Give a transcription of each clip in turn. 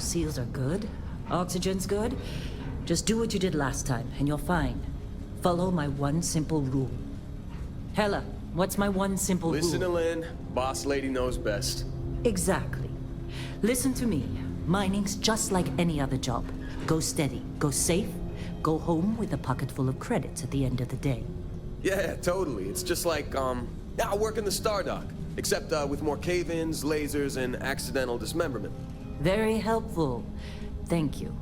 Seals are good. Oxygen's good. Just do what you did last time, and you're fine. Follow my one simple rule. Hella, what's my one simple rule? Listen to Lynn. Boss lady knows best. Exactly. Listen to me. Mining's just like any other job. Go steady, go safe, go home with a pocket full of credits at the end of the day. Yeah, totally. It's just like, I work in the Stardock. Except, with more cave-ins, lasers, and accidental dismemberment. Very helpful. Thank you.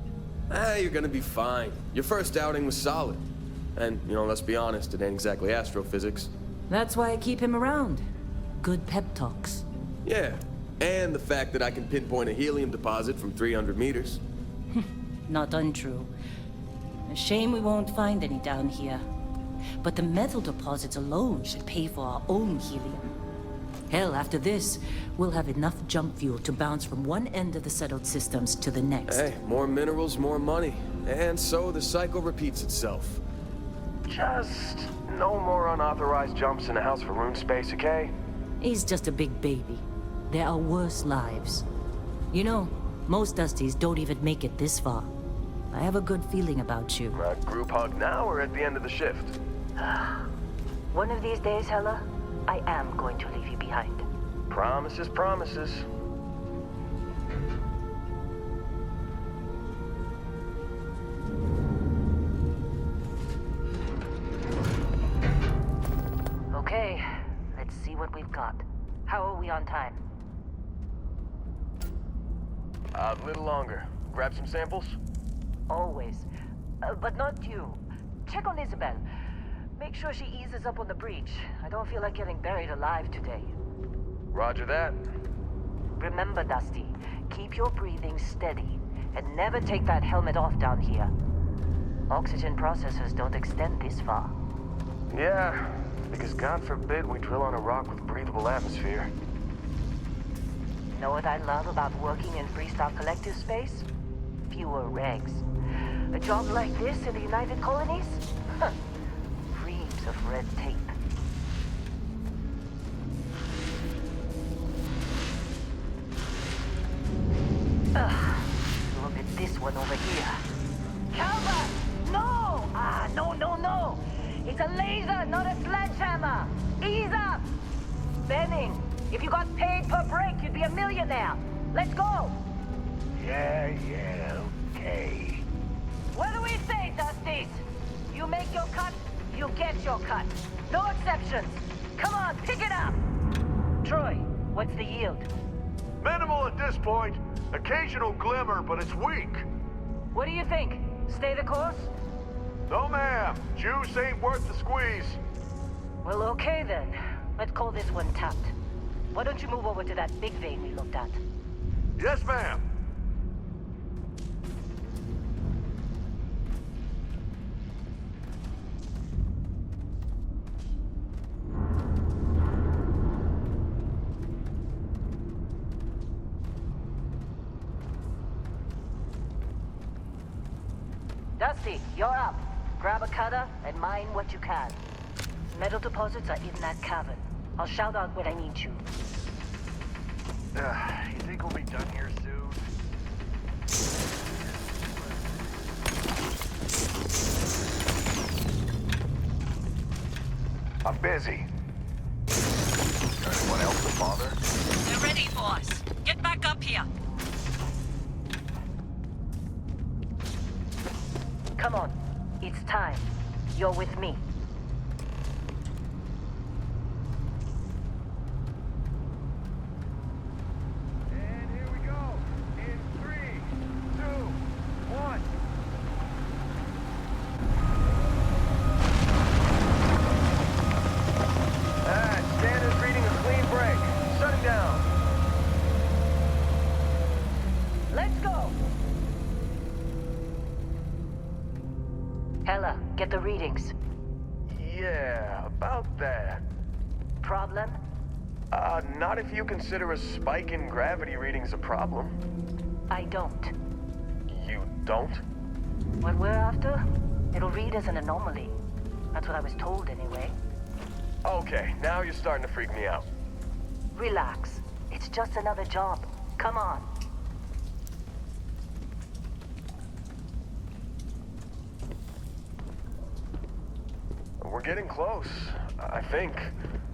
You're gonna be fine. Your first outing was solid. And, let's be honest, it ain't exactly astrophysics. That's why I keep him around. Good pep talks. Yeah, and the fact that I can pinpoint a helium deposit from 300 meters. Not untrue. A shame we won't find any down here. But the metal deposits alone should pay for our own helium. Hell, after this, we'll have enough jump fuel to bounce from one end of the settled systems to the next. Hey, more minerals, more money. And so the cycle repeats itself. Just no more unauthorized jumps in the house for rune space, okay? He's just a big baby. There are worse lives. You know, most Dusties don't even make it this far. I have a good feeling about you. A group hug now or at the end of the shift? One of these days, Hella, I am going to leave you behind. Promises, promises. Okay, let's see what we've got. How are we on time? A little longer. Grab some samples? Always. But not you. Check on Isabel. Make sure she eases up on the breach. I don't feel like getting buried alive today. Roger that. Remember, Dusty, keep your breathing steady, and never take that helmet off down here. Oxygen processors don't extend this far. Yeah, because God forbid we drill on a rock with breathable atmosphere. Know what I love about working in Freestar Collective space? Fewer regs. A job like this in the United Colonies? Huh. Reams of red tape. Look at this one over here. Calvert! No! No. It's a laser, not a sledgehammer. Ease up! Benning, if you got paid per break, you'd be a millionaire. Let's go! Yeah, okay. What do we say, Dusties? You make your cut, you get your cut. No exceptions. Come on, pick it up! Troy, what's the yield? Minimal at this point. Occasional glimmer, but it's weak. What do you think? Stay the course? No, ma'am. Juice ain't worth the squeeze. Well, okay then. Let's call this one tapped. Why don't you move over to that big vein we looked at? Yes, ma'am. Dusty, you're up. Grab a cutter and mine what you can. Metal deposits are in that cavern. I'll shout out when I need you. You think we'll be done here soon? I'm busy. Anyone else to bother? They're ready for us. Get back up here. Come on. It's time. You're with me. And here we go. In 3, 2, 1. Standard's reading a clean break. Shutting down. Let's go! Hella, get the readings. Yeah, about that. Problem? Not if you consider a spike in gravity readings a problem. I don't. You don't? What we're after? It'll read as an anomaly. That's what I was told anyway. Okay, now you're starting to freak me out. Relax. It's just another job. Come on. we're getting close. I think.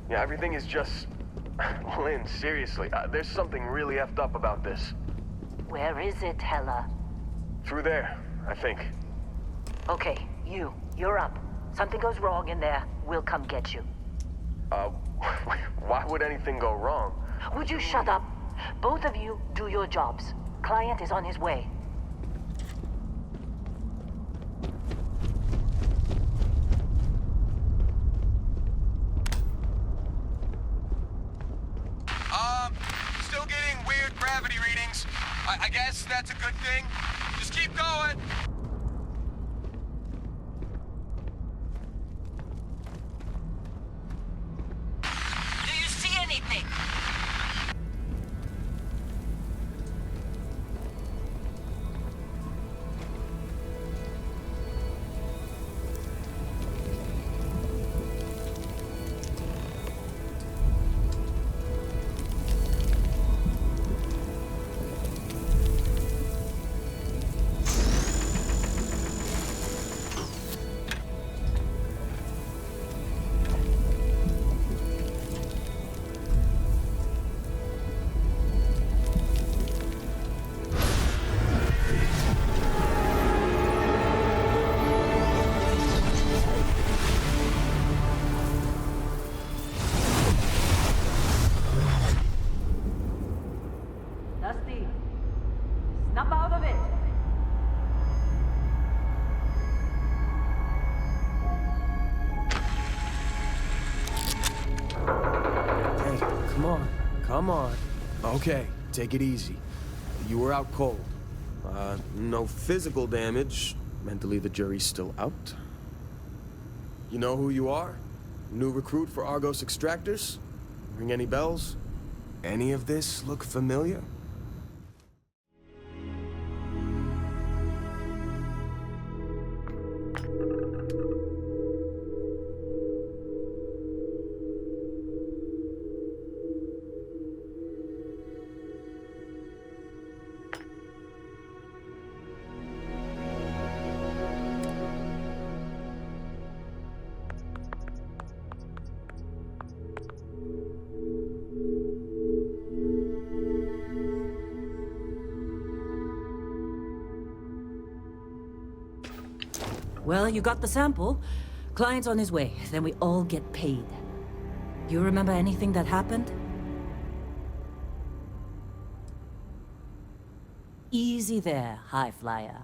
Yeah, everything is just... Lynn, seriously, there's something really effed up about this. Where is it, Hella? Through there, I think. Okay, you're up. Something goes wrong in there, we'll come get you. Why would anything go wrong? Would you shut up? Both of you do your jobs. Client is on his way. Still getting weird gravity readings. I guess that's a good thing. Just keep going. Do you see anything? Dusty, snap out of it! Hey, come on. Okay, take it easy. You were out cold. No physical damage. Mentally, the jury's still out. You know who you are? New recruit for Argos Extractors? Ring any bells? Any of this look familiar? Well, you got the sample. Client's on his way, then we all get paid. You remember anything that happened? Easy there, high flyer.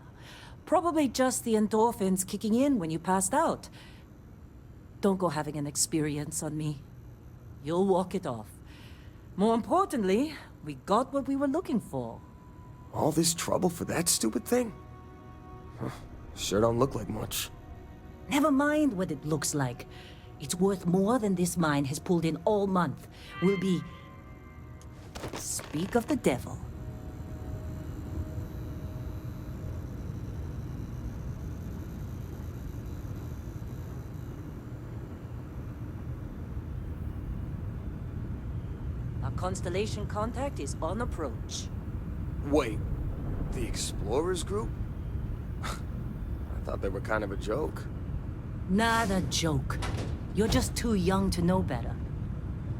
Probably just the endorphins kicking in when you passed out. Don't go having an experience on me. You'll walk it off. More importantly, we got what we were looking for. All this trouble for that stupid thing? Huh, sure don't look like much. Never mind what it looks like. It's worth more than this mine has pulled in all month. We'll be... Speak of the devil. Our Constellation contact is on approach. Wait, the Explorers group? I thought they were kind of a joke. Not a joke. You're just too young to know better.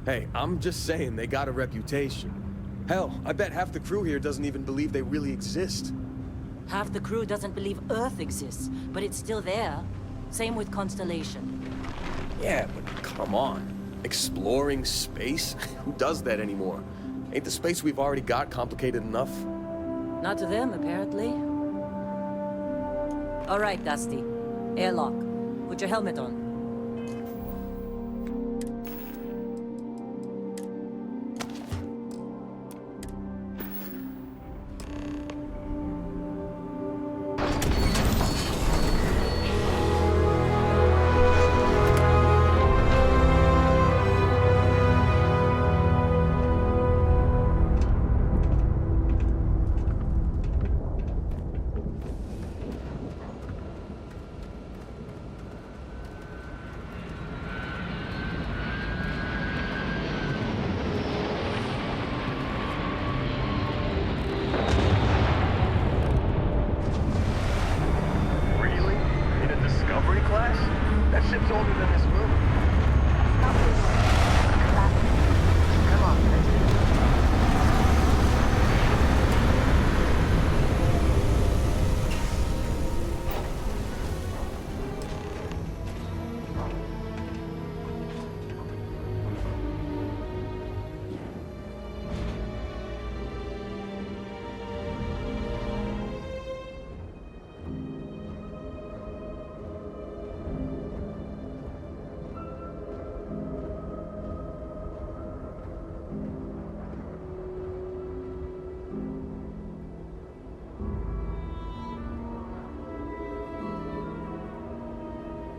Hey, I'm just saying they got a reputation. Hell, I bet half the crew here doesn't even believe they really exist. Half the crew doesn't believe Earth exists, but it's still there. Same with Constellation. Yeah, but come on. Exploring space? Who does that anymore? Ain't the space we've already got complicated enough? Not to them, apparently. All right, Dusty. Airlock. Put your helmet on.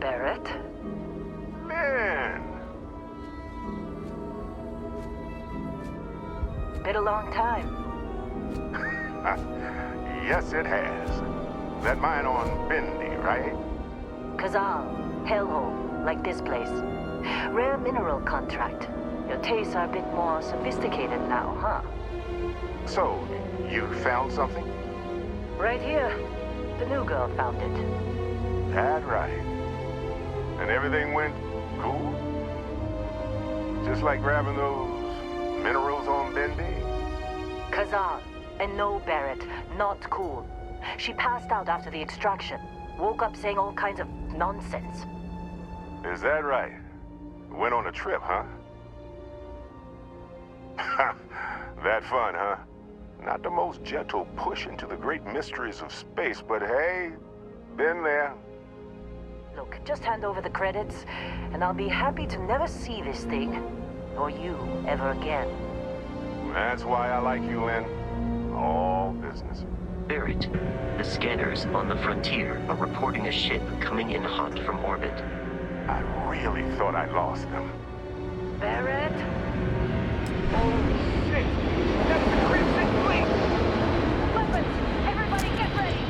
Barrett. Man! Been a long time. Yes, it has. That mine on Bendy, right? Kazal, hellhole, like this place. Rare mineral contract. Your tastes are a bit more sophisticated now, huh? So, you found something? Right here. The new girl found it. That right. And everything went cool? Just like grabbing those minerals on Bendy? Kazal, and no Barrett, not cool. She passed out after the extraction. Woke up saying all kinds of nonsense. Is that right? Went on a trip, huh? That fun, huh? Not the most gentle push into the great mysteries of space, but hey, been there. Look, just hand over the credits, and I'll be happy to never see this thing, or you, ever again. That's why I like you, Lynn. All business. Barrett, the scanners on the frontier are reporting a ship coming in hot from orbit. I really thought I lost them. Barrett? Holy shit! That's the Crimson Fleet! Weapons! Everybody get ready!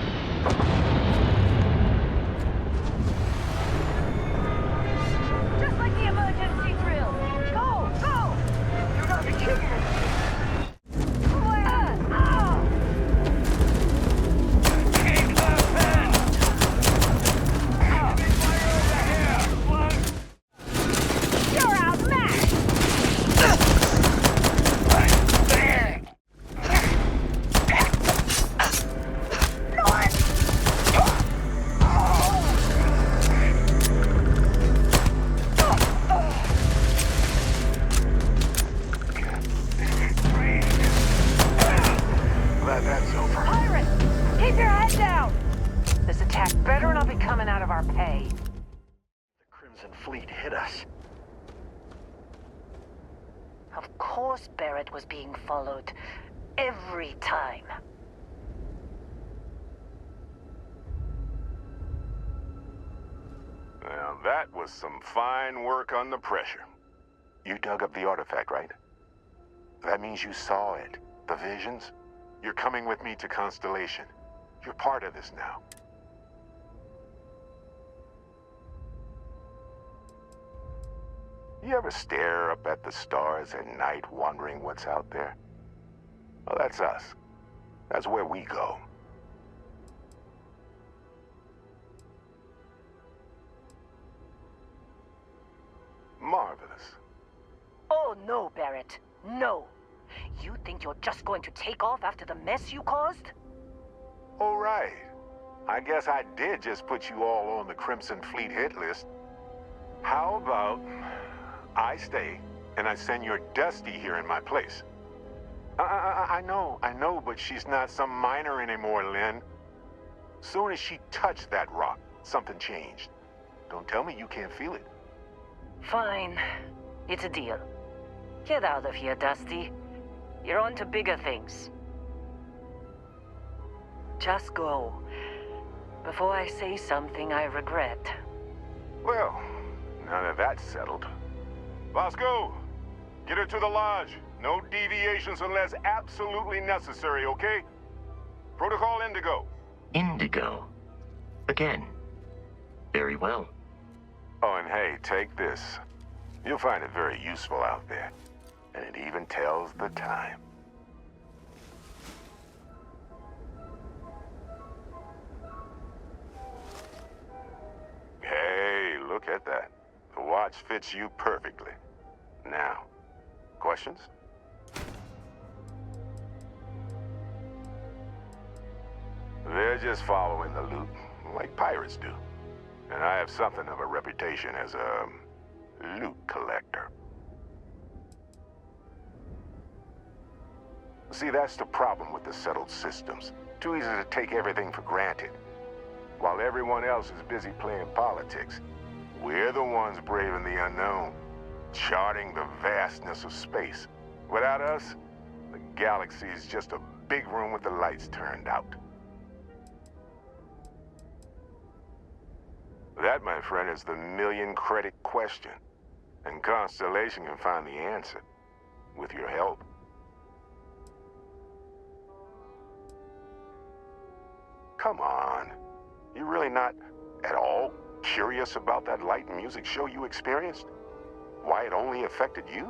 Just like the emergency drill! Go! Go! You gotta be kidding me! That's over. Pirate! Keep your head down! This attack better not be coming out of our pay. The Crimson Fleet hit us. Of course Barrett was being followed. Every time. Now that was some fine work under pressure. You dug up the artifact, right? That means you saw it. The visions? You're coming with me to Constellation. You're part of this now. You ever stare up at the stars at night wondering what's out there? Well, that's us. That's where we go. Marvelous. Oh no, Barrett. No. You think you're just going to take off after the mess you caused? All right. I guess I did just put you all on the Crimson Fleet hit list. How about I stay and I send your Dusty here in my place? I know, but she's not some miner anymore, Lynn. Soon as she touched that rock, something changed. Don't tell me you can't feel it. Fine. It's a deal. Get out of here, Dusty. You're on to bigger things. Just go. Before I say something I regret. Well, now that that's settled. Bosco, get her to the lodge. No deviations unless absolutely necessary, okay? Protocol Indigo. Indigo. Again. Very well. Oh, and hey, take this. You'll find it very useful out there. And it even tells the time. Hey, look at that. The watch fits you perfectly. Now, questions? They're just following the loot, like pirates do. And I have something of a reputation as a loot collector. See, that's the problem with the settled systems. Too easy to take everything for granted. While everyone else is busy playing politics, we're the ones braving the unknown, charting the vastness of space. Without us, the galaxy is just a big room with the lights turned out. That that, my friend, is the million-credit question. And Constellation can find the answer. With your help. Come on. You really not at all curious about that light and music show you experienced? Why it only affected you?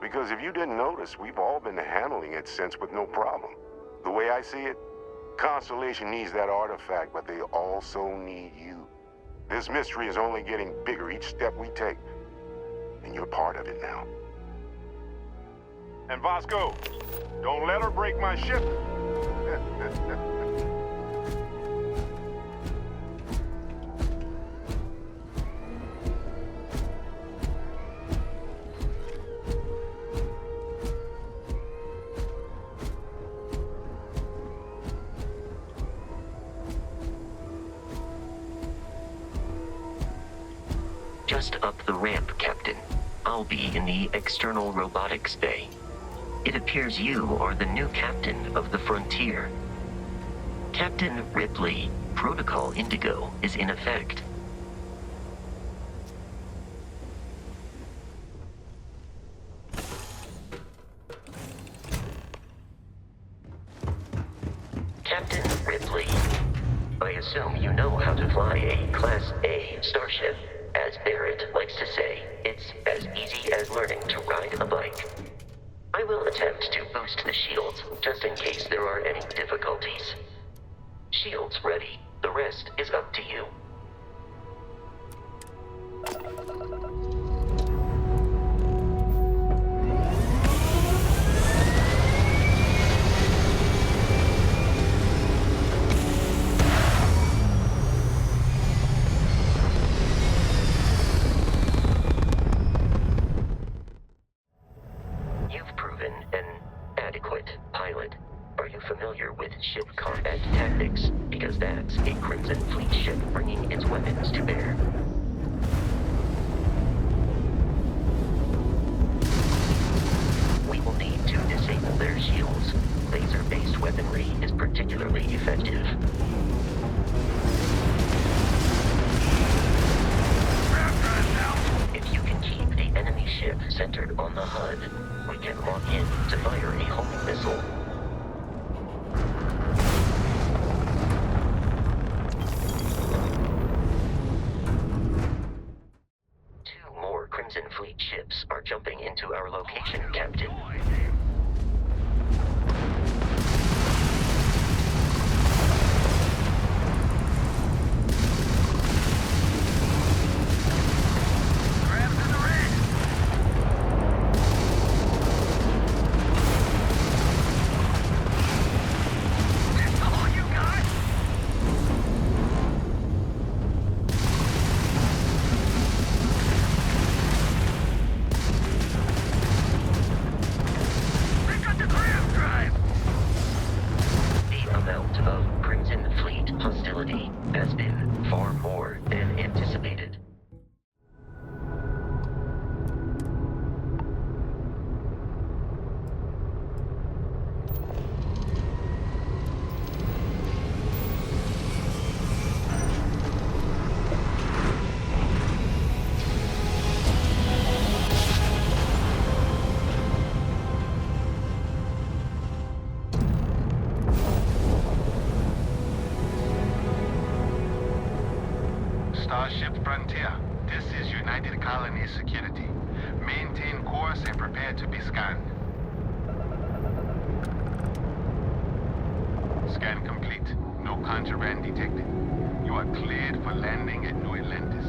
Because if you didn't notice, we've all been handling it since with no problem. The way I see it, Constellation needs that artifact, but they also need you. This mystery is only getting bigger each step we take. And you're part of it now. And Vasco, don't let her break my ship. Just up the ramp, Captain. I'll be in the external robotics bay. It appears you are the new captain of the Frontier. Captain Ripley, Protocol Indigo is in effect. Captain Ripley, I assume you know how to fly a Class A starship. As Barrett likes to say, it's as easy as learning to ride a bike. I will attempt to boost the shields, just in case there are any difficulties. Shields ready. The rest is up to you. Familiar with ship combat tactics, because that's a Crimson Fleet ship bringing its weapons to bear. We will need to disable their shields. Laser-based weaponry is particularly effective. If you can keep the enemy ship centered on the HUD, we can lock in to fire a homing missile. Crimson Fleet ships are jumping into our location, Captain. Has been far more than anticipated. Starship Frontier, this is United Colony Security. Maintain course and prepare to be scanned. Scan complete. No contraband detected. You are cleared for landing at New Atlantis.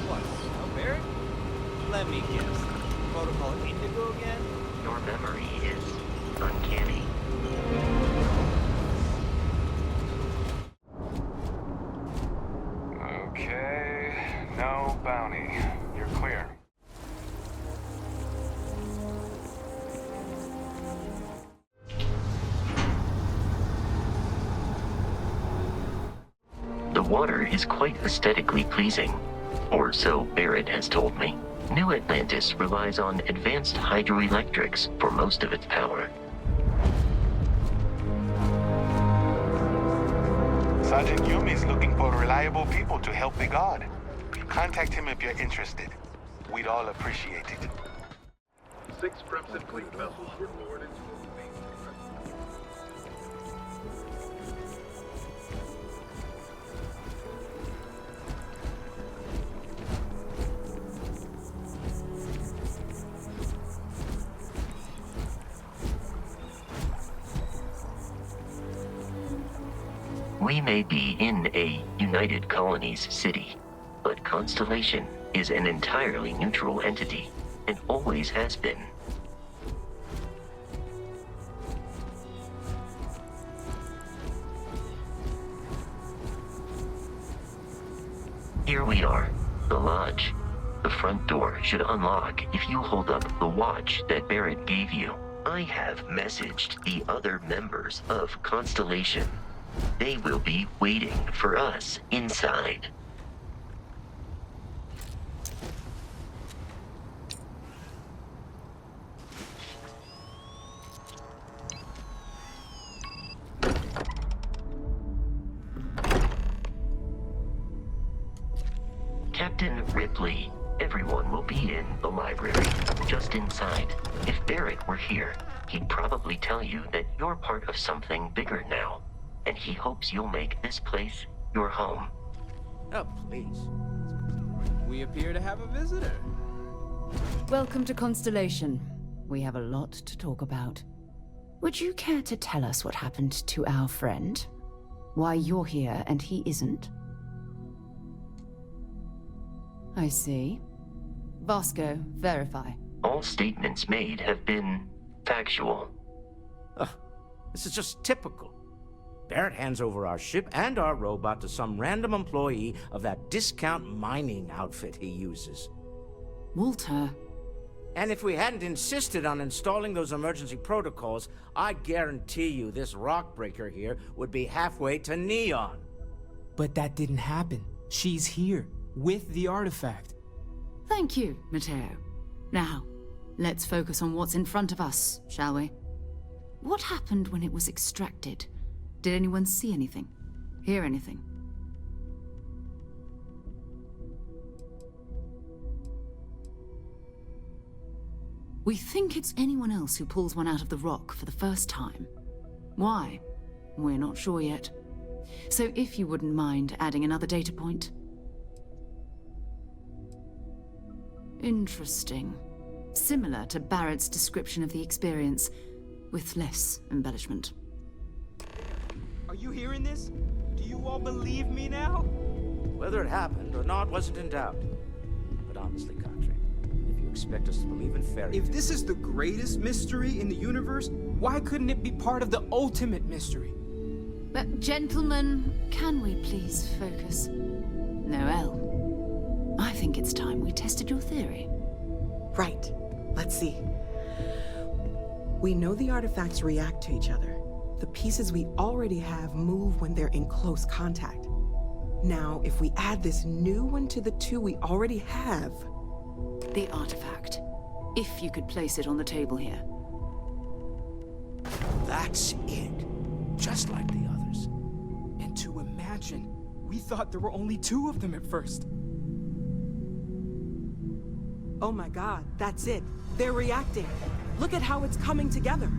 What? No Barrett? Let me guess. Protocol Indigo again? Your memory is uncanny. Okay, no bounty. You're clear. The water is quite aesthetically pleasing, or so Barrett has told me. New Atlantis relies on advanced hydroelectrics for most of its power. Sergeant Yumi's looking for reliable people to help the guard. Contact him if you're interested. We'd all appreciate it. 6 Crimson Fleet vessels reported. We may be in a United Colonies city, but Constellation is an entirely neutral entity, and always has been. Here we are, the lodge. The front door should unlock if you hold up the watch that Barrett gave you. I have messaged the other members of Constellation. They will be waiting for us inside. Captain Ripley, everyone will be in the library, just inside. If Barrett were here, he'd probably tell you that you're part of something bigger now, and he hopes you'll make this place your home. Oh, please. We appear to have a visitor. Welcome to Constellation. We have a lot to talk about. Would you care to tell us what happened to our friend? Why you're here and he isn't? I see. Vasco, verify. All statements made have been factual. Ugh, this is just typical. Barrett hands over our ship and our robot to some random employee of that discount mining outfit he uses. Walter. And if we hadn't insisted on installing those emergency protocols, I guarantee you this rock breaker here would be halfway to Neon. But that didn't happen. She's here, with the artifact. Thank you, Matteo. Now, let's focus on what's in front of us, shall we? What happened when it was extracted? Did anyone see anything? Hear anything? We think it's anyone else who pulls one out of the rock for the first time. Why? We're not sure yet. So if you wouldn't mind adding another data point. Interesting. Similar to Barrett's description of the experience, with less embellishment. Are you hearing this? Do you all believe me now? Whether it happened or not wasn't in doubt. But honestly, Katri, if you expect us to believe in fairy If tales... this is the greatest mystery in the universe, why couldn't it be part of the ultimate mystery? But gentlemen, can we please focus? Noel, I think it's time we tested your theory. Right. Let's see. We know the artifacts react to each other. The pieces we already have move when they're in close contact. Now, if we add this new one to the two we already have... The artifact. If you could place it on the table here. That's it. Just like the others. And to imagine, we thought there were only 2 of them at first. Oh my god, that's it. They're reacting. Look at how it's coming together.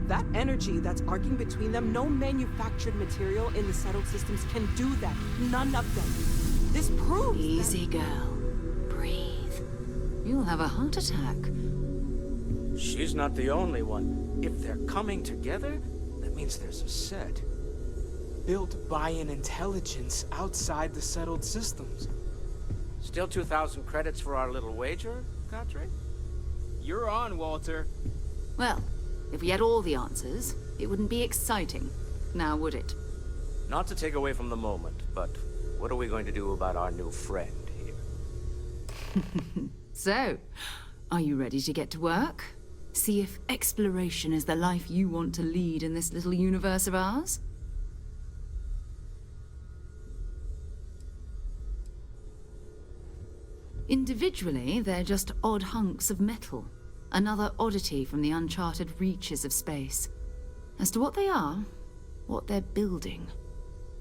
That energy that's arcing between them, no manufactured material in the settled systems can do that. None of them. This proves Easy, girl. Breathe. You'll have a heart attack. She's not the only one. If they're coming together, that means there's a set. Built by an intelligence outside the settled systems. Still 2,000 credits for our little wager, Katri? You're on, Walter. Well, if we had all the answers, it wouldn't be exciting. Now, would it? Not to take away from the moment, but what are we going to do about our new friend here? So, are you ready to get to work? See if exploration is the life you want to lead in this little universe of ours? Individually, they're just odd hunks of metal. Another oddity from the uncharted reaches of space. As to what they are, what they're building,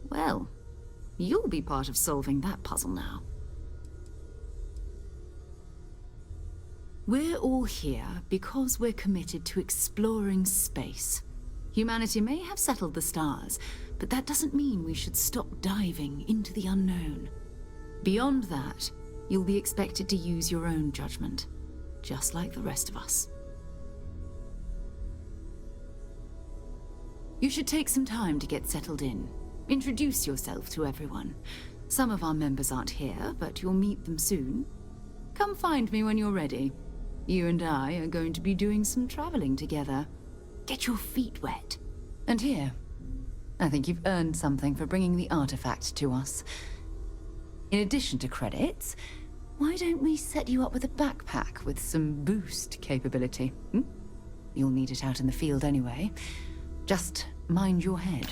well, you'll be part of solving that puzzle now. We're all here because we're committed to exploring space. Humanity may have settled the stars, but that doesn't mean we should stop diving into the unknown. Beyond that, you'll be expected to use your own judgment, just like the rest of us. You should take some time to get settled in. Introduce yourself to everyone. Some of our members aren't here, but you'll meet them soon. Come find me when you're ready. You and I are going to be doing some traveling together. Get your feet wet. And here, I think you've earned something for bringing the artifact to us. In addition to credits, why don't we set you up with a backpack with some boost capability? You'll need it out in the field anyway. Just mind your head.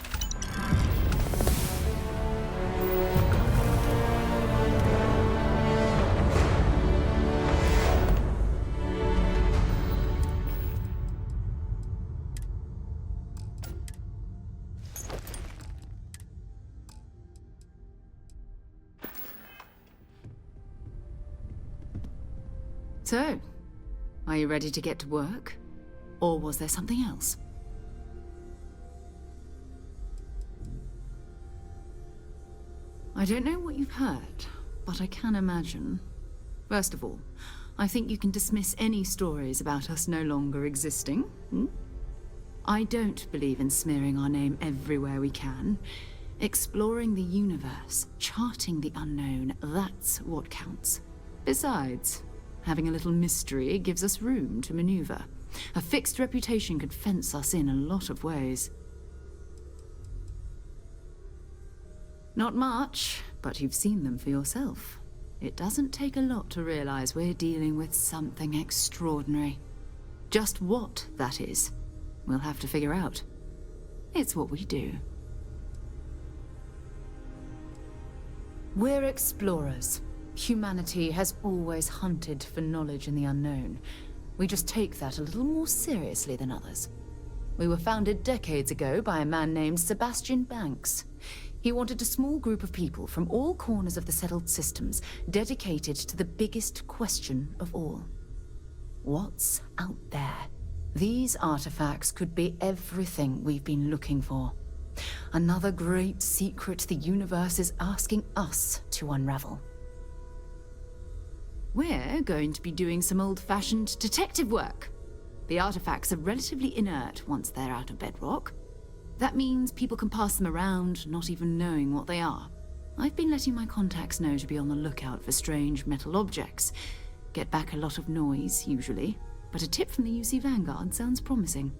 So, are you ready to get to work? Or was there something else? I don't know what you've heard, but I can imagine. First of all, I think you can dismiss any stories about us no longer existing. I don't believe in smearing our name everywhere we can. Exploring the universe, charting the unknown, that's what counts. Besides, having a little mystery gives us room to maneuver. A fixed reputation could fence us in a lot of ways. Not much, but you've seen them for yourself. It doesn't take a lot to realize we're dealing with something extraordinary. Just what that is, we'll have to figure out. It's what we do. We're explorers. Humanity has always hunted for knowledge in the unknown. We just take that a little more seriously than others. We were founded decades ago by a man named Sebastian Banks. He wanted a small group of people from all corners of the settled systems dedicated to the biggest question of all. What's out there? These artifacts could be everything we've been looking for. Another great secret the universe is asking us to unravel. We're going to be doing some old-fashioned detective work. The artifacts are relatively inert once they're out of bedrock. That means people can pass them around, not even knowing what they are. I've been letting my contacts know to be on the lookout for strange metal objects. Get back a lot of noise, usually, but a tip from the UC Vanguard sounds promising.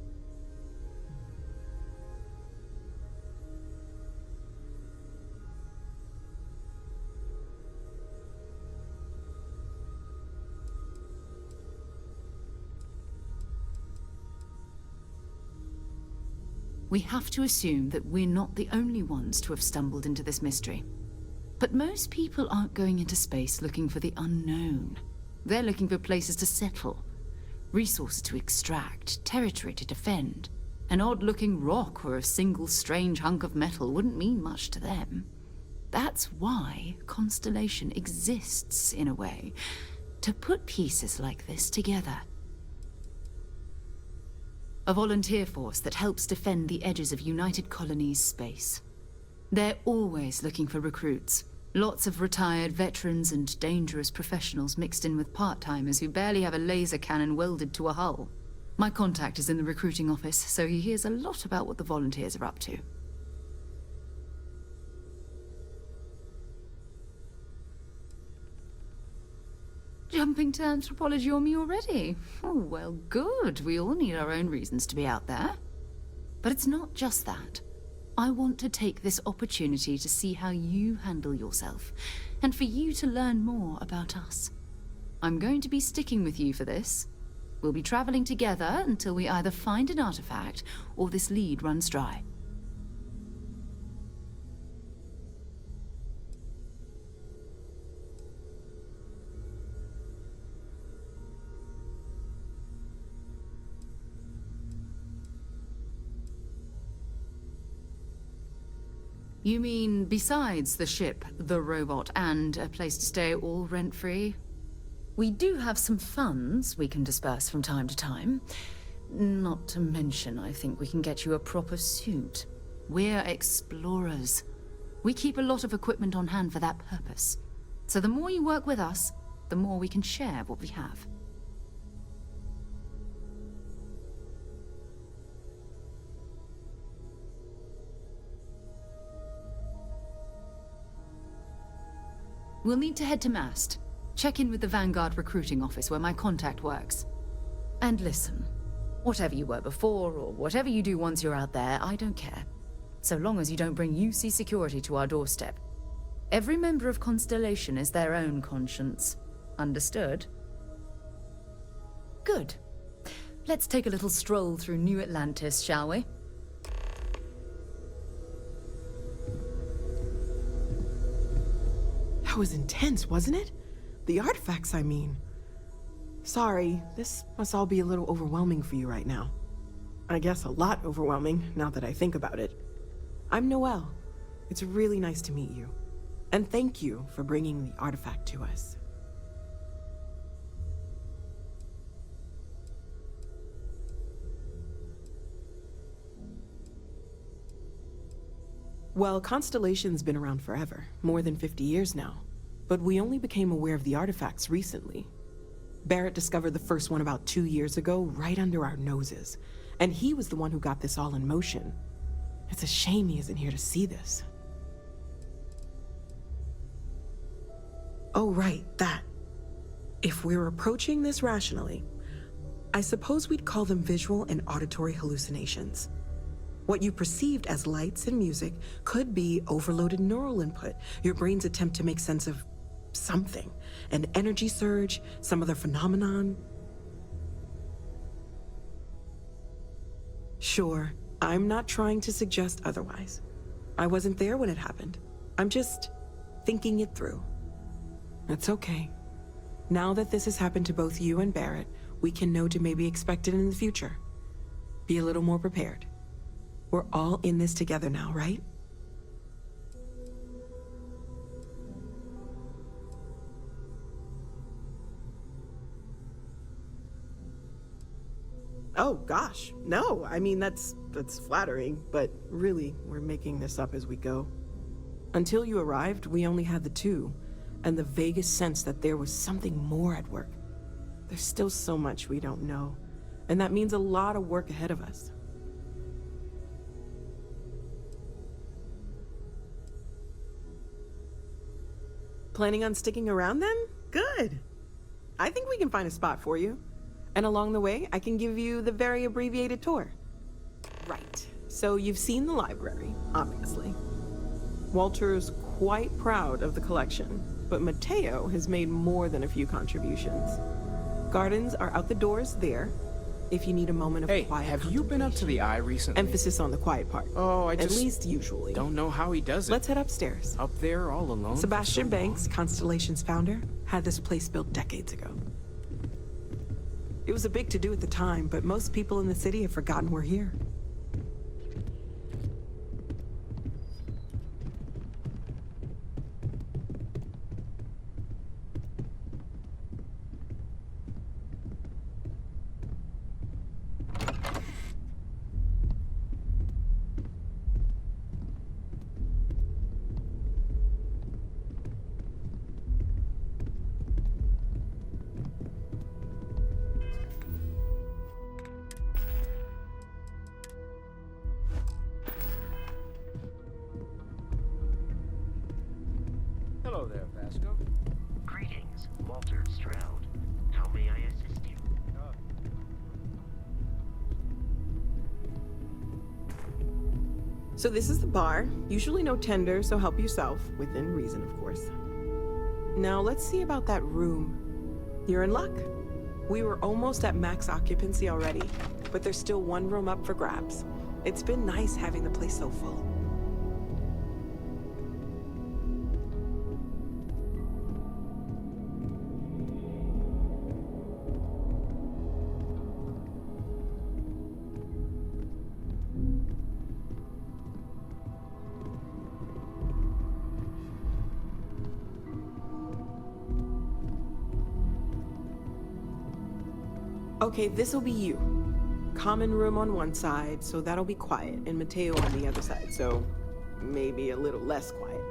We have to assume that we're not the only ones to have stumbled into this mystery. But most people aren't going into space looking for the unknown. They're looking for places to settle, resources to extract, territory to defend. An odd-looking rock or a single strange hunk of metal wouldn't mean much to them. That's why Constellation exists, in a way, to put pieces like this together. A volunteer force that helps defend the edges of United Colonies space. They're always looking for recruits. Lots of retired veterans and dangerous professionals mixed in with part-timers who barely have a laser cannon welded to a hull. My contact is in the recruiting office, so he hears a lot about what the volunteers are up to. Jumping to anthropology on me already? Oh, well, good. We all need our own reasons to be out there. But it's not just that. I want to take this opportunity to see how you handle yourself, and for you to learn more about us. I'm going to be sticking with you for this. We'll be traveling together until we either find an artifact or this lead runs dry. You mean besides the ship, the robot, and a place to stay all rent-free? We do have some funds we can disperse from time to time. Not to mention, I think we can get you a proper suit. We're explorers. We keep a lot of equipment on hand for that purpose. So the more you work with us, the more we can share what we have. We'll need to head to Mast. Check in with the Vanguard recruiting office where my contact works. And listen, whatever you were before or whatever you do once you're out there, I don't care. So long as you don't bring UC security to our doorstep. Every member of Constellation is their own conscience. Understood? Good. Let's take a little stroll through New Atlantis, shall we? That was intense, wasn't it? The artifacts, I mean. Sorry, this must all be a little overwhelming for you right now. I guess a lot overwhelming, now that I think about it. I'm Noelle. It's really nice to meet you. And thank you for bringing the artifact to us. Well, Constellation's been around forever, more than 50 years now. But we only became aware of the artifacts recently. Barrett discovered the first one about 2 years ago, right under our noses. And he was the one who got this all in motion. It's a shame he isn't here to see this. Oh, right, that. If we're approaching this rationally, I suppose we'd call them visual and auditory hallucinations. What you perceived as lights and music could be overloaded neural input, your brain's attempt to make sense of something. An energy surge, some other phenomenon. Sure, I'm not trying to suggest otherwise. I wasn't there when it happened. I'm just thinking it through. It's okay. Now that this has happened to both you and Barrett, we can know to maybe expect it in the future. Be a little more prepared. We're all in this together now, right? Oh, gosh, no. I mean, that's flattering, but really, we're making this up as we go. Until you arrived, we only had the two, and the vaguest sense that there was something more at work. There's still so much we don't know, and that means a lot of work ahead of us. Planning on sticking around then? Good. I think we can find a spot for you. And along the way, I can give you the very abbreviated tour. Right. So you've seen the library, obviously. Walter's quite proud of the collection, but Mateo has made more than a few contributions. Gardens are out the doors there, if you need a moment of quiet. Have you been up to the Eye recently? Emphasis on the quiet part. Oh, I just... At least usually. don't know how he does it. Let's head upstairs. Up there all alone? Sebastian Banks, Constellation's founder, had this place built decades ago. It was a big to-do at the time, but most people in the city have forgotten we're here. Hello there, Vasco. Greetings, Walter Stroud. How may I assist you? So this is the bar. Usually no tender, so help yourself. Within reason, of course. Now let's see about that room. You're in luck. We were almost at max occupancy already, but there's still one room up for grabs. It's been nice having the place so full. Okay, this'll be you. Common room on one side, so that'll be quiet, and Mateo on the other side, so maybe a little less quiet.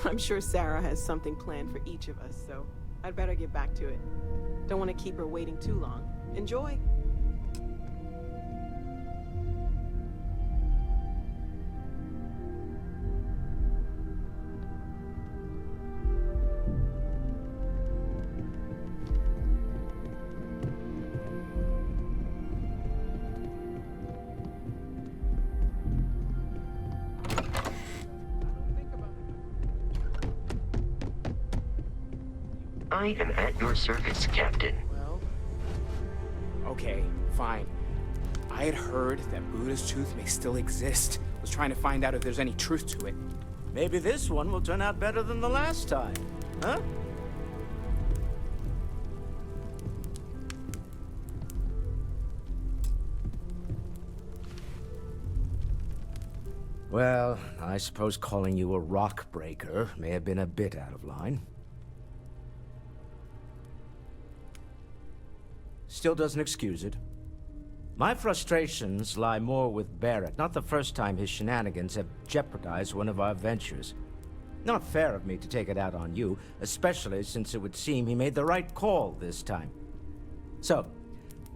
I'm sure Sarah has something planned for each of us, so I'd better get back to it. Don't want to keep her waiting too long. Enjoy! I am at your service, Captain. Well, Okay, fine. I had heard that Buddha's tooth may still exist. Was trying to find out if there's any truth to it. Maybe this one will turn out better than the last time, huh? Well, I suppose calling you a rock breaker may have been a bit out of line. Still doesn't excuse it. My frustrations lie more with Barrett. Not the first time his shenanigans have jeopardized one of our ventures. Not fair of me to take it out on you, especially since it would seem he made the right call this time. So,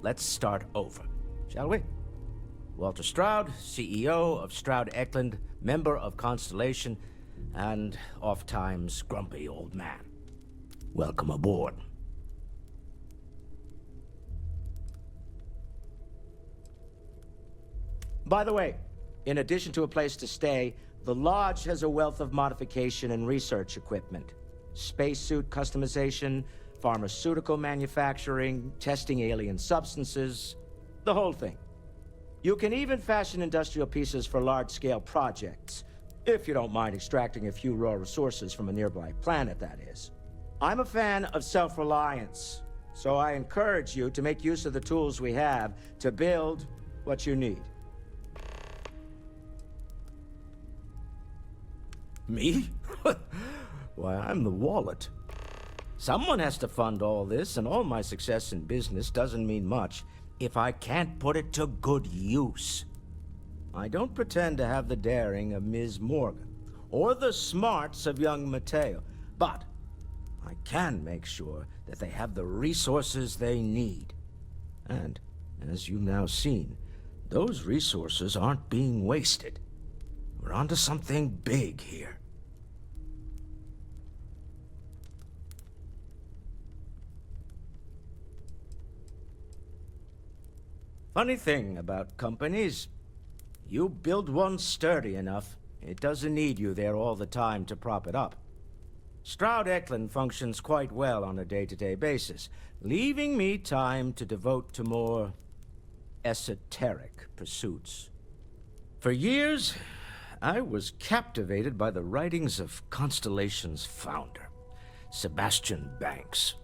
let's start over, shall we? Walter Stroud, CEO of Stroud Eklund, member of Constellation, and oft-times grumpy old man. Welcome aboard. By the way, in addition to a place to stay, the Lodge has a wealth of modification and research equipment. Spacesuit customization, pharmaceutical manufacturing, testing alien substances, the whole thing. You can even fashion industrial pieces for large-scale projects, if you don't mind extracting a few raw resources from a nearby planet, that is. I'm a fan of self-reliance, so I encourage you to make use of the tools we have to build what you need. Me? Why, I'm the wallet. Someone has to fund all this, and all my success in business doesn't mean much if I can't put it to good use. I don't pretend to have the daring of Ms. Morgan, or the smarts of young Mateo, but I can make sure that they have the resources they need. And, as you've now seen, those resources aren't being wasted. We're onto something big here. Funny thing about companies, you build one sturdy enough, it doesn't need you there all the time to prop it up. Stroud Eklund functions quite well on a day-to-day basis, leaving me time to devote to more esoteric pursuits. For years, I was captivated by the writings of Constellation's founder, Sebastian Banks.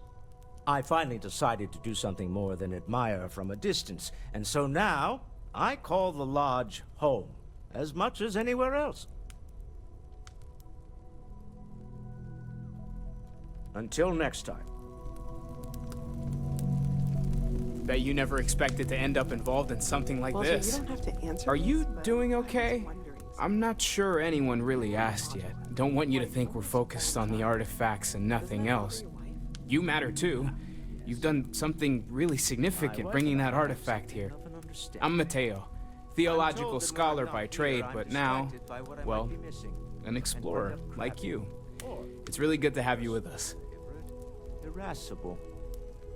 I finally decided to do something more than admire from a distance, and so now I call the Lodge home, as much as anywhere else. Until next time. Bet you never expected to end up involved in something like Walter, this. you don't have to answer Are you this, but doing I was okay? wondering I'm not sure anyone really asked yet. Don't want you to think we're focused on the artifacts and nothing else. You matter too. You've done something really significant bringing that artifact here. I'm Mateo, theological scholar by trade, but now, well, an explorer like you. It's really good to have you with us. Irascible.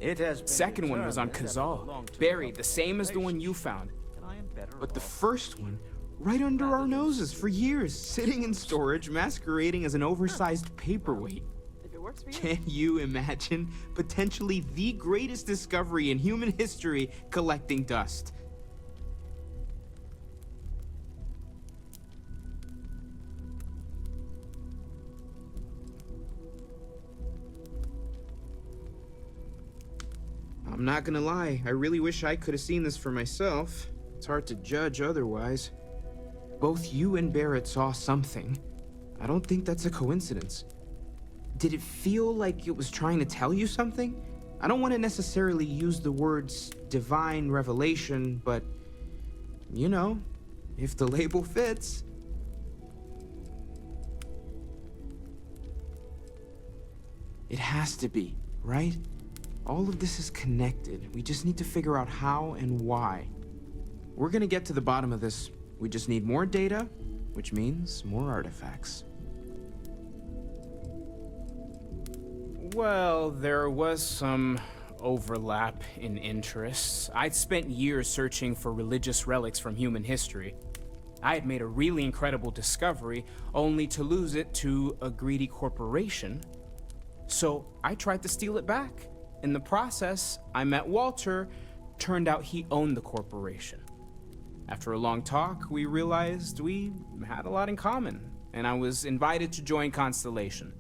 It has been Second one was on determined that I Kazal, belong to buried, a the same as the one you found. and I am better But the off. first one, right under our noses for years, sitting in storage, masquerading as an oversized paperweight. If it works for you. Can you imagine potentially the greatest discovery in human history collecting dust? I'm not gonna lie, I really wish I could have seen this for myself. It's hard to judge otherwise. Both you and Barrett saw something. I don't think that's a coincidence. Did it feel like it was trying to tell you something? I don't want to necessarily use the words divine revelation, but, you know, if the label fits. It has to be, right? All of this is connected. We just need to figure out how and why. We're gonna get to the bottom of this. We just need more data, which means more artifacts. Well, there was some overlap in interests. I'd spent years searching for religious relics from human history. I had made a really incredible discovery, only to lose it to a greedy corporation. So I tried to steal it back. In the process, I met Walter. Turned out he owned the corporation. After a long talk, we realized we had a lot in common, and I was invited to join Constellation.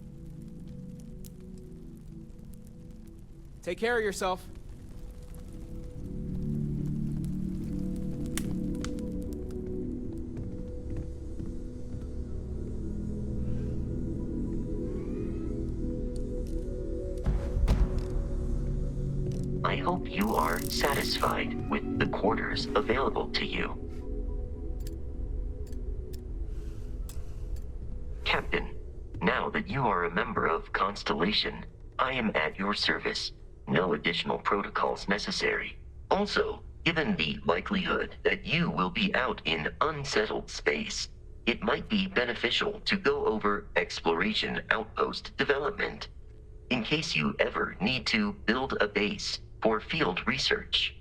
Take care of yourself. I hope you are satisfied with the quarters available to you. Captain, now that you are a member of Constellation, I am at your service. No additional protocols necessary. Also, given the likelihood that you will be out in unsettled space, it might be beneficial to go over exploration outpost development, in case you ever need to build a base for field research.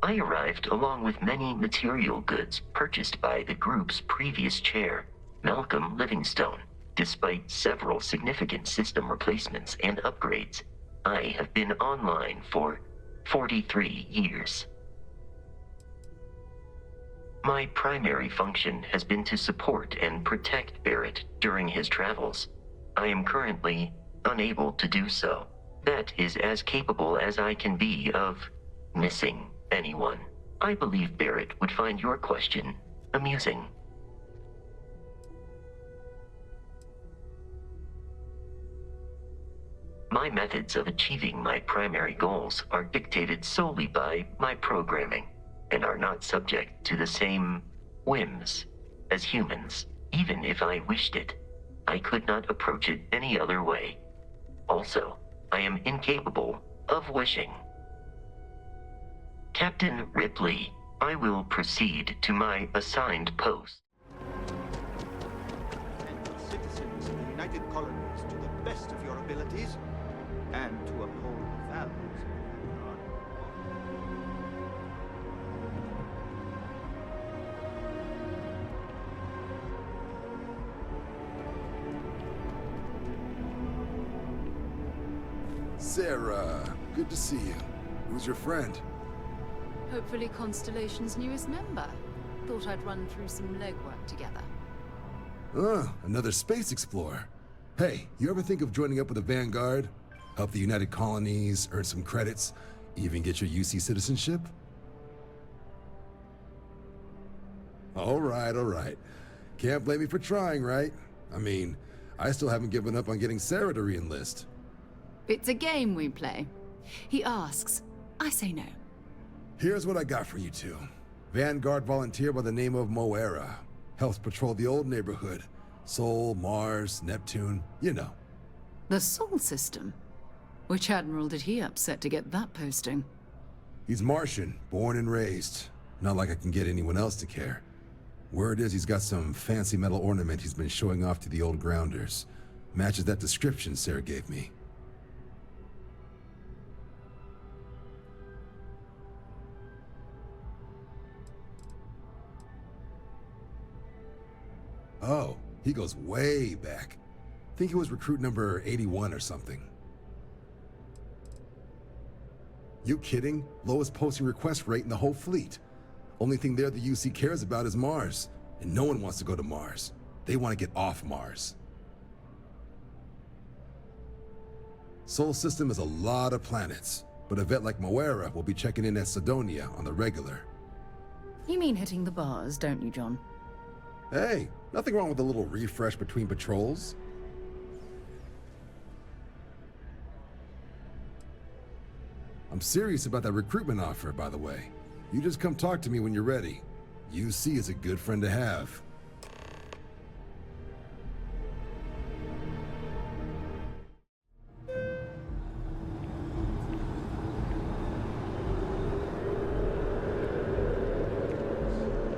I arrived along with many material goods purchased by the group's previous chair, Malcolm Livingstone. Despite several significant system replacements and upgrades, I have been online for 43 years. My primary function has been to support and protect Barrett during his travels. I am currently unable to do so. That is as capable as I can be of missing anyone. I believe Barrett would find your question amusing. My methods of achieving my primary goals are dictated solely by my programming, and are not subject to the same whims as humans. Even if I wished it, I could not approach it any other way. Also, I am incapable of wishing. Captain Ripley, I will proceed to my assigned post. And citizens of the United Colonies to the best of your abilities, and to uphold the values of Vanguard. Sarah, good to see you. Who's your friend? Hopefully Constellation's newest member. Thought I'd run through some legwork together. Another space explorer. Hey, you ever think of joining up with the Vanguard? Help the United Colonies, earn some credits, even get your UC citizenship? All right. Can't blame me for trying, right? I mean, I still haven't given up on getting Sarah to re-enlist. It's a game we play. He asks, I say no. Here's what I got for you two. Vanguard volunteer by the name of Moera. Helps patrol the old neighborhood. Sol, Mars, Neptune, you know. The Sol system? Which admiral did he upset to get that posting? He's Martian, born and raised. Not like I can get anyone else to care. Word is he's got some fancy metal ornament he's been showing off to the old grounders. Matches that description Sarah gave me. Oh, he goes way back. Think he was recruit number 81 or something. You kidding? Lowest posting request rate in the whole fleet. Only thing there the UC cares about is Mars. And no one wants to go to Mars. They want to get off Mars. Sol system is a lot of planets, but a vet like Moera will be checking in at Sidonia on the regular. You mean hitting the bars, don't you, John? Hey, nothing wrong with a little refresh between patrols. I'm serious about that recruitment offer, by the way. You just come talk to me when you're ready. UC is a good friend to have.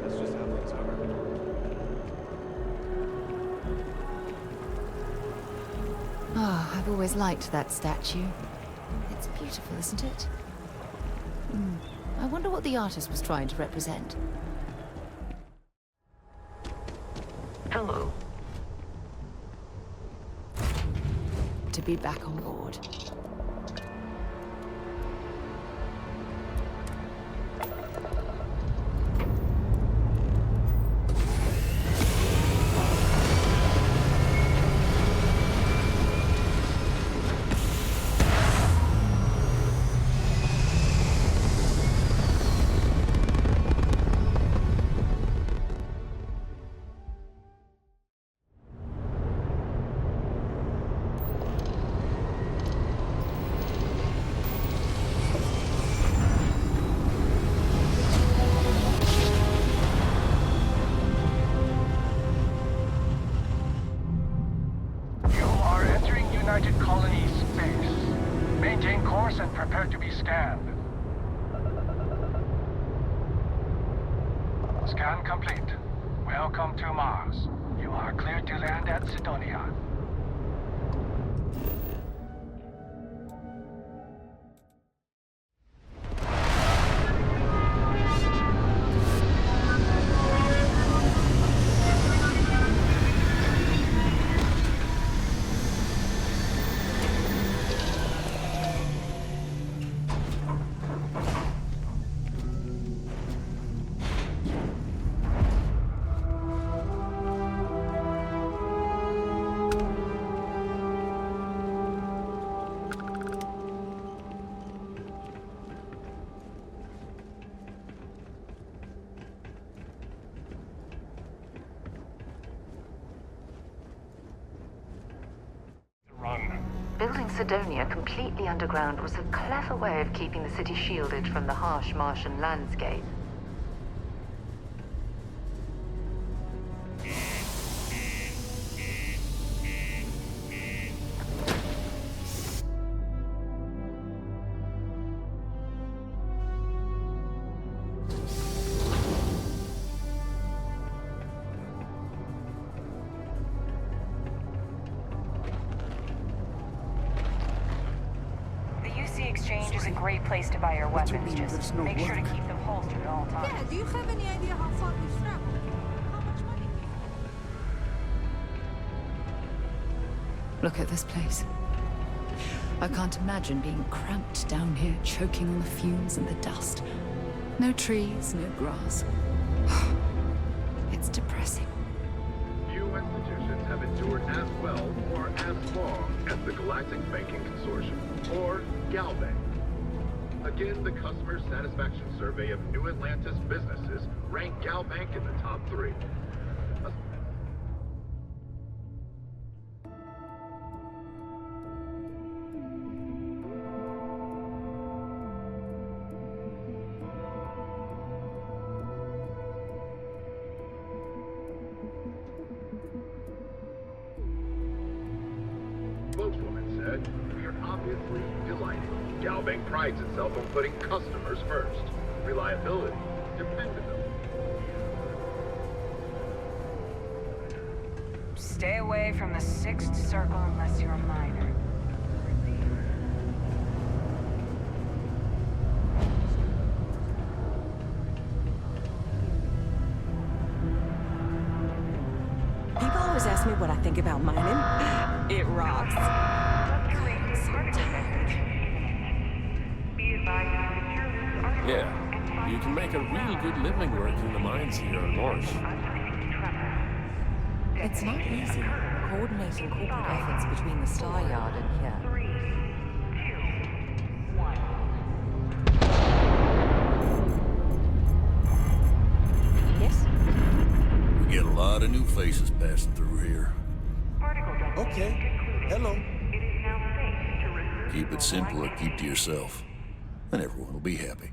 That's just how things are. Oh, I've always liked that statue. It's beautiful, isn't it? I wonder what the artist was trying to represent. Hello. To be back on board. United Colony space. Maintain course and prepare to be scanned. Scan complete. Welcome to Mars. You are cleared to land at Sidonia. Building Sidonia completely underground was a clever way of keeping the city shielded from the harsh Martian landscape. Exchange is a great place to buy your weapons. Just make sure to keep them holstered at all times. Yeah, do you have any idea how far we've traveled? How much money? Look at this place. I can't imagine being cramped down here, choking on the fumes and the dust. No trees, no grass. It's depressing. Few institutions have endured as well or as long as the Galactic Banking Consortium, or GalBank. Again, the Customer Satisfaction Survey of New Atlantis businesses ranked GalBank in the top 3. Spokeswoman said, "We are obviously delighted. GalBank prides itself on putting customers first. Reliability, dependability." Stay away from the Sixth Circle unless you're a minor. People always ask me what I think about mining. It rocks. Yeah, you can make a really good living working the mines here on Mars. It's not easy coordinating corporate efforts between the Star Yard and here. We get a lot of faces passing through here. Okay. Hello. Keep it simple or keep to yourself, and everyone will be happy.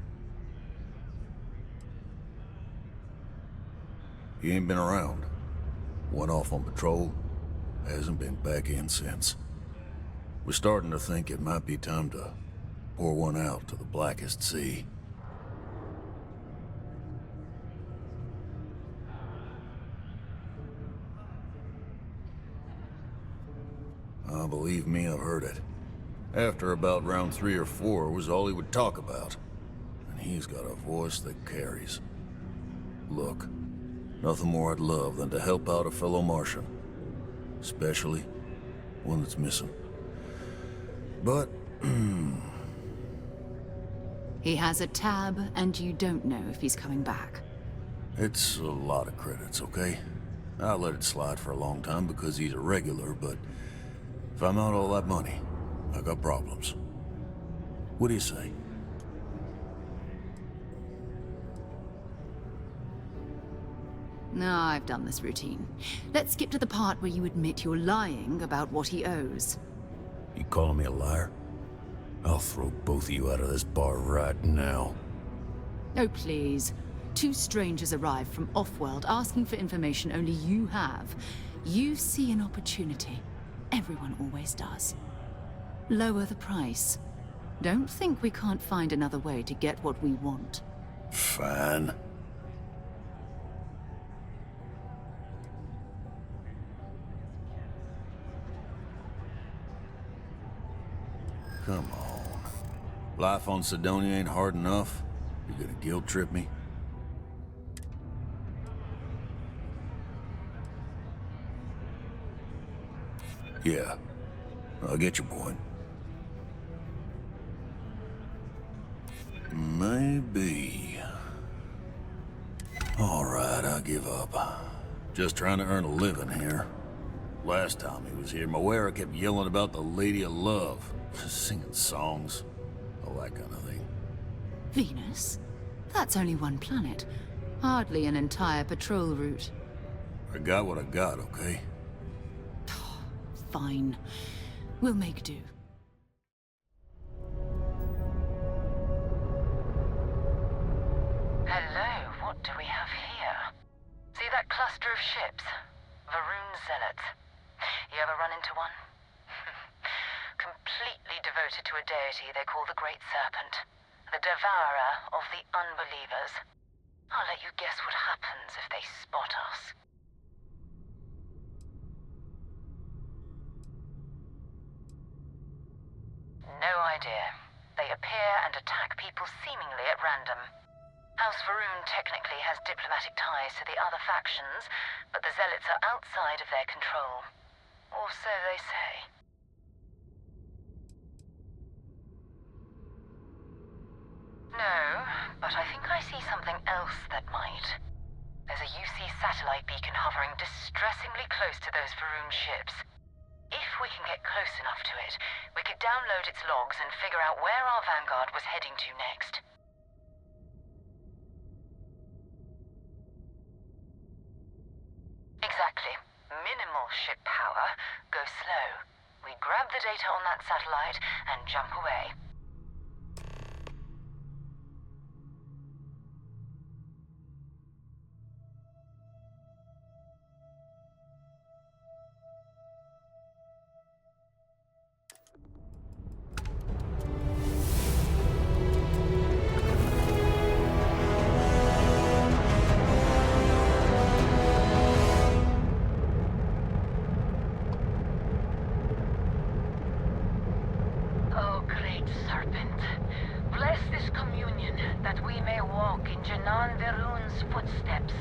He ain't been around. Went off on patrol, hasn't been back in since. We're starting to think it might be time to pour one out to the blackest sea. Believe me, I've heard it. After about round 3 or 4 was all he would talk about. And he's got a voice that carries. Look, nothing more I'd love than to help out a fellow Martian. Especially one that's missing. But, He has a tab, and you don't know if he's coming back. it's a lot of credits, okay? I let it slide for a long time because he's a regular, but if I'm out all that money, I got problems. What do you say? No, I've done this routine. Let's skip to the part where you admit you're lying about what he owes. You calling me a liar? I'll throw both of you out of this bar right now. Oh, please. 2 strangers arrive from off-world asking for information only you have. You see an opportunity. Everyone always does. Lower the price. Don't think we can't find another way to get what we want. Fine. Come on. Life on Sidonia ain't hard enough. You gonna guilt trip me? Yeah, I get your point. Maybe. All right, I give up. Just trying to earn a living here. Last time he was here, Moira kept yelling about the Lady of Love, singing songs, all that kind of thing. Venus? That's only one planet. Hardly an entire patrol route. I got what I got, okay? Fine. We'll make do. Hello, what do we have here? See that cluster of ships? Varun Zealots. You ever run into one? Completely devoted to a deity they call the Great Serpent. The devourer of the unbelievers. I'll let you guess what happens if they spot us. No idea. They appear and attack people seemingly at random. House Varun technically has diplomatic ties to the other factions, but the Zealots are outside of their control. Or so they say. No, but I think I see something else that might. There's a UC satellite beacon hovering distressingly close to those Varun ships. If we can get close enough to it, we could download its logs and figure out where our vanguard was heading to next. Exactly. Minimal ship power. Go slow. We grab the data on that satellite and jump away. Oh, great serpent, bless this communion that we may walk in Janan Verun's footsteps.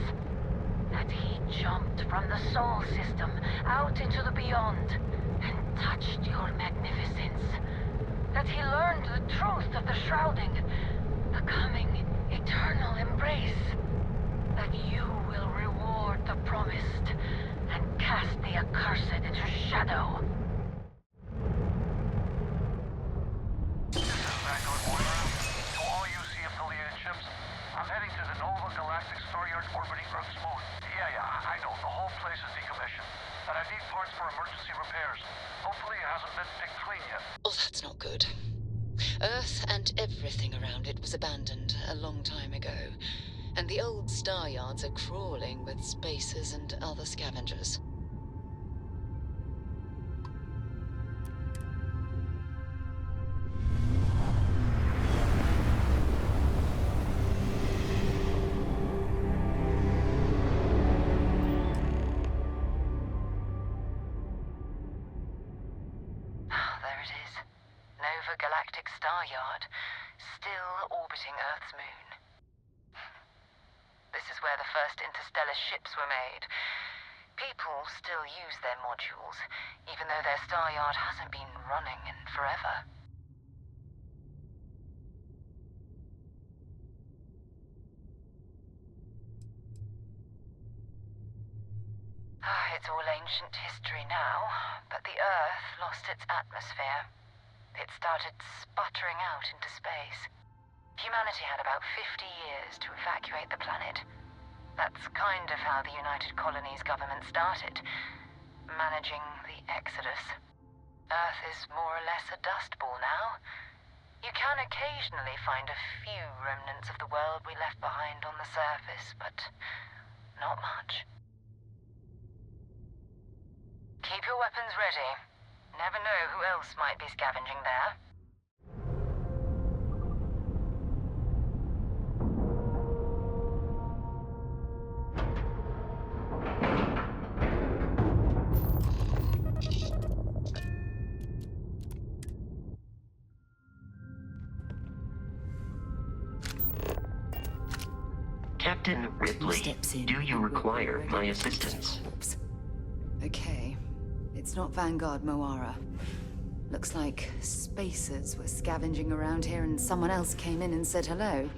That he jumped from the Sol system out into the beyond and touched your magnificence. That he learned the truth of the shrouding, the coming eternal embrace. That you will reward the promised and cast the accursed into shadow. To all UC-affiliated ships, I'm heading to the Nova Galactic Storeyard orbiting Earth's moon. Yeah, I know, the whole whole place is decommissioned, and I need parts for emergency repairs. Hopefully it hasn't been picked clean yet. Oh, that's not good. Earth and everything around it was abandoned a long time ago, and the old star yards are crawling with spacers and other scavengers. Galactic Star Yard, still orbiting Earth's moon. This is where the first interstellar ships were made. People still use their modules, even though their star yard hasn't been running in forever. It's all ancient history now, but the Earth lost its atmosphere. It started sputtering out into space. Humanity had about 50 years to evacuate the planet. That's kind of how the United Colonies government started, managing the exodus. Earth is more or less a dust ball now. You can occasionally find a few remnants of the world we left behind on the surface, but not much. Keep your weapons ready. Never know who else might be scavenging there. Captain Ripley, do you require my assistance? Okay. It's not Vanguard Moara. Looks like spacers were scavenging around here and someone else came in and said hello.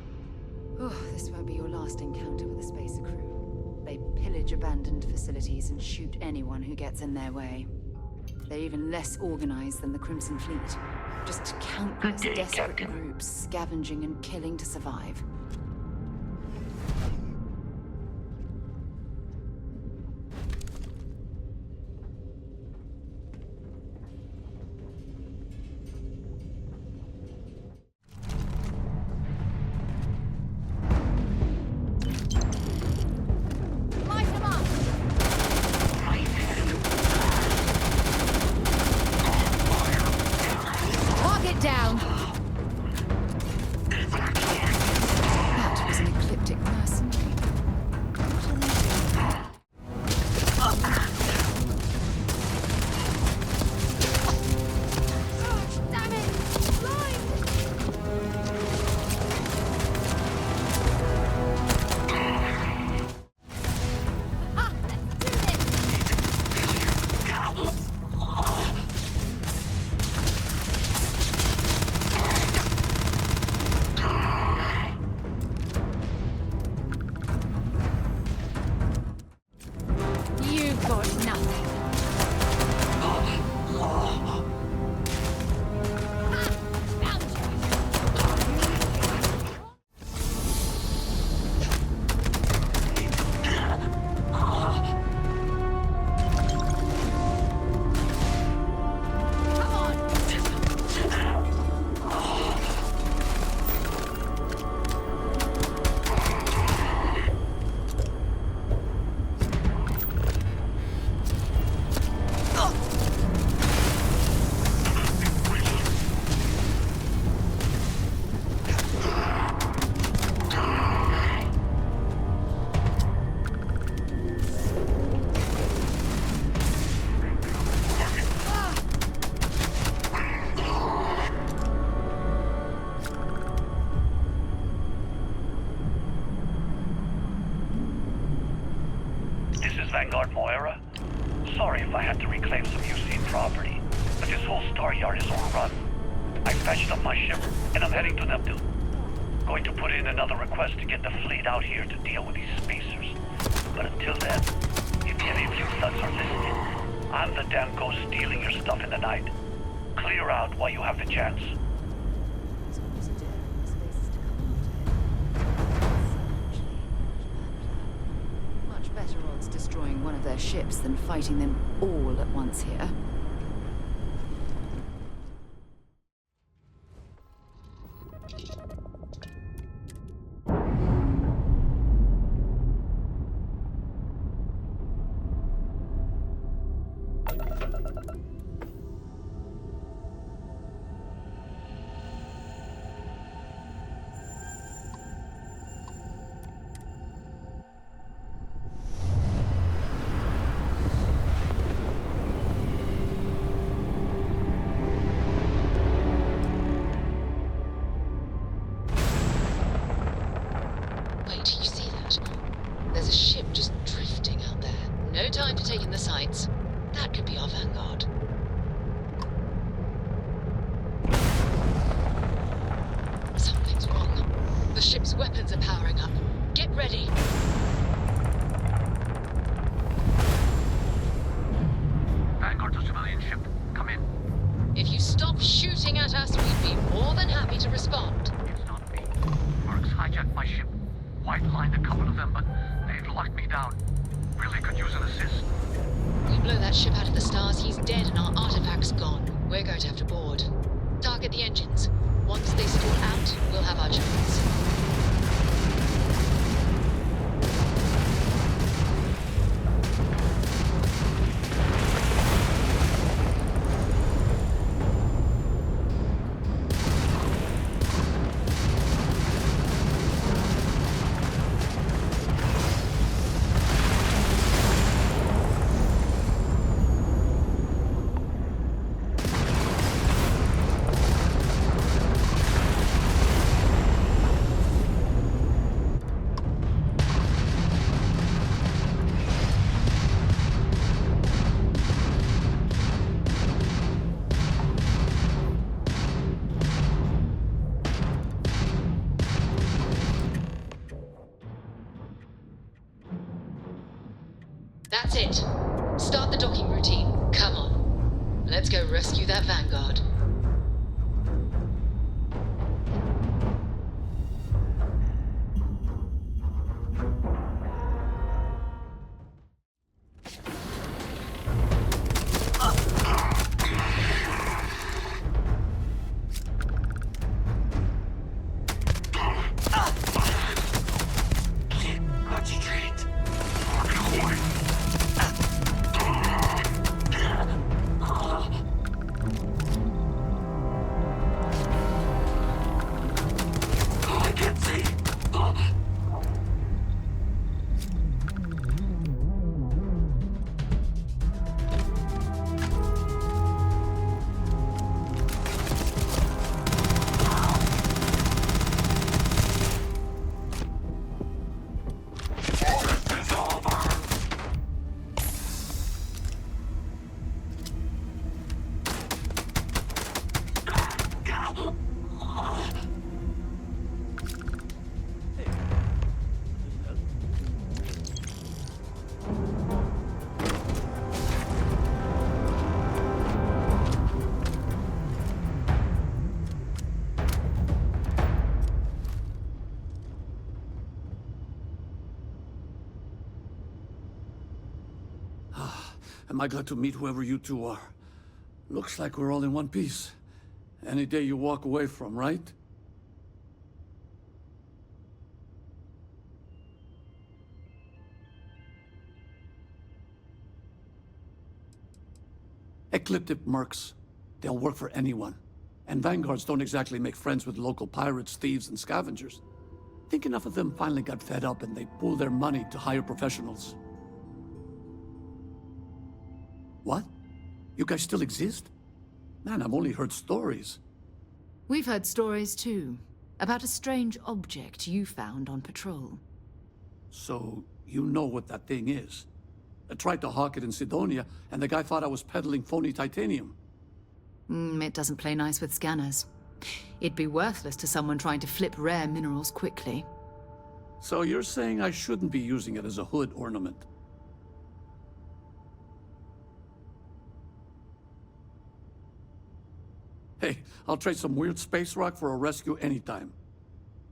Oh, this won't be your last encounter with a spacer crew. They pillage abandoned facilities and shoot anyone who gets in their way. They're even less organized than the Crimson Fleet. Just countless desperate groups scavenging and killing to survive. Vanguard Moira. Sorry if I had to reclaim some UC property, but this whole star yard is overrun. I fetched up my ship, and I'm heading to Neptune. Going to put in another request to get the fleet out here to deal with these spacers. But until then, if any of you thugs are listening, I'm the damn ghost stealing your stuff in the night. Clear out while you have the chance. Much better odds destroying one of their ships than fighting them all at once here. Wait, you see that? There's a ship just drifting out there. No time to take in the sights. That could be our vanguard. Something's wrong. The ship's weapons are powering up. Get ready. Vanguard to civilian ship. Come in. If you stop shooting at us, we'd be more than happy to respond. It's not me. Mercs hijacked my ship. White-lined a couple of them, but they've locked me down. Really could use an assist. We blow that ship out of the stars, he's dead and our artifact's gone. We're going to have to board. Target the engines. Once they stall out, we'll have our chance. That's it. Start the docking routine. Come on. Let's go rescue that vanguard. Am I glad to meet whoever you two are? Looks like we're all in one piece. Any day you walk away from, right? Ecliptic mercs. They'll work for anyone. And vanguards don't exactly make friends with local pirates, thieves, and scavengers. Think enough of them finally got fed up and they pooled their money to hire professionals. What? You guys still exist? Man, I've only heard stories. We've heard stories too, about a strange object you found on patrol. So, you know what that thing is? I tried to hawk it in Sidonia, and the guy thought I was peddling phony titanium. It doesn't play nice with scanners. It'd be worthless to someone trying to flip rare minerals quickly. So you're saying I shouldn't be using it as a hood ornament? Hey, I'll trade some weird space rock for a rescue anytime.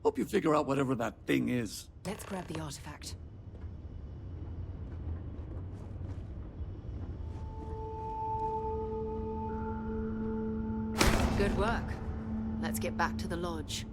Hope you figure out whatever that thing is. Let's grab the artifact. Good work. Let's get back to the lodge.